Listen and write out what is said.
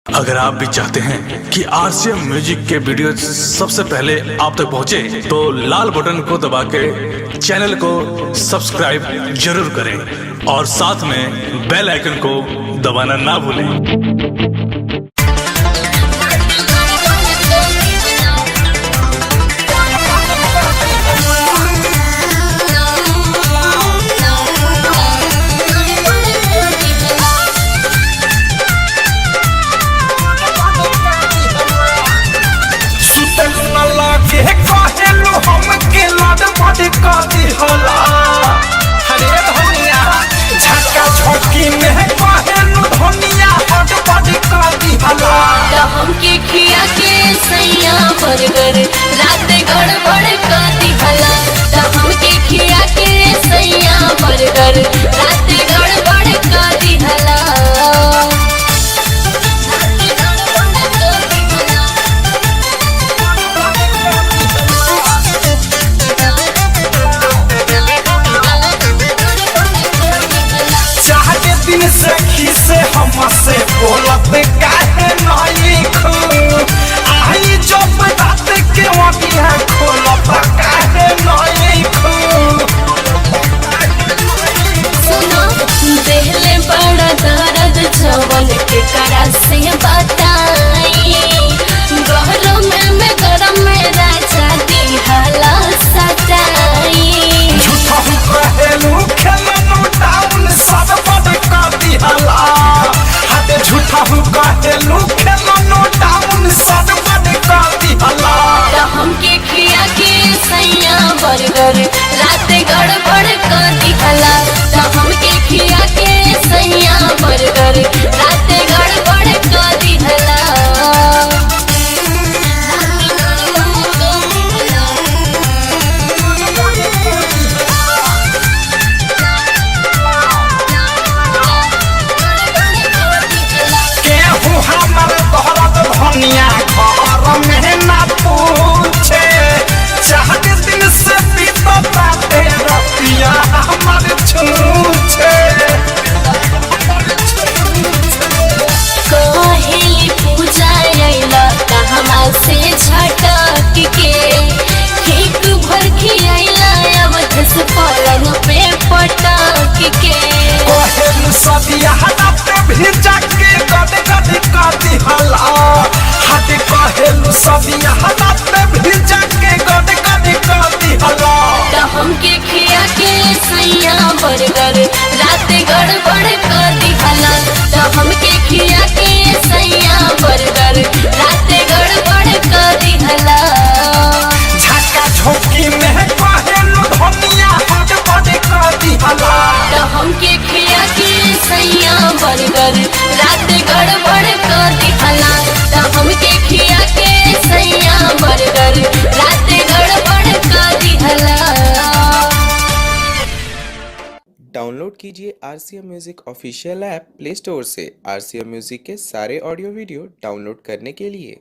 अगर आप भी चाहते हैं कि आरसीएम म्यूजिक के वीडियो सबसे पहले आप तक पहुंचे, तो लाल बटन को दबा के चैनल को सब्सक्राइब जरूर करें और साथ में बेल आइकन को दबाना ना भूलें। हमके खिया के सैया बर्गर रात गड़बड़ कर दिहला। हमके खिया के सैया बर्गर रात गड़बड़ कर दिहला। चाहते दिन से खीसे हमसे बोलत काहे नहीं खो आई जब रात के वगिया खोलत काहे नहीं खो। सुनो देहले बड़ा दर्द जवन के करा से बताई। गरम में गरम में राजा दिहला सताई। झूठा हूँ कहेलू खेलनू डाउन सब बड़ कर दिहला। हाथे झूठा हूँ कहेलू खेलनू डाउन सब बड़ कर दिहला। हमके खिया के सैया बर्गर रात गड़बड़ कर दिहला। हमके खिया के सैया बर्गर रात गड़बड़ कर दिहला। केहू हमर तोहरत धनिया घर में ना पूछे। चाहत दिन से बीतता तेरा पिया हमर छूछे। कहेली पूजा अइला कहवा से झटक के। एक भर खियाइला अवधस पलंग पे पटक के। कहेलू सदिया हाथ भिजा के गद गद कर दिहला। हाथ कहेलू सदिया हाथ भिजा के गद गद कर दिहला। हमके खिया के सैया बर्गर रात गड़बड़ कर दिहला। हमके खिया के सैया बर्गर रात गड़बड़ कर दिहला। झटका झोंकी में कहेलू धनिया हट बड़ कर दिहला। हमके खिया के सैया बर्गर रात गड़बड़ कर दिहला। हमके खिया के सैया बर्गर रात गड़बड़ कर दिहला। डाउनलोड कीजिए RCM music official app play store से। आरसीएम म्यूजिक के सारे ऑडियो वीडियो डाउनलोड करने के लिए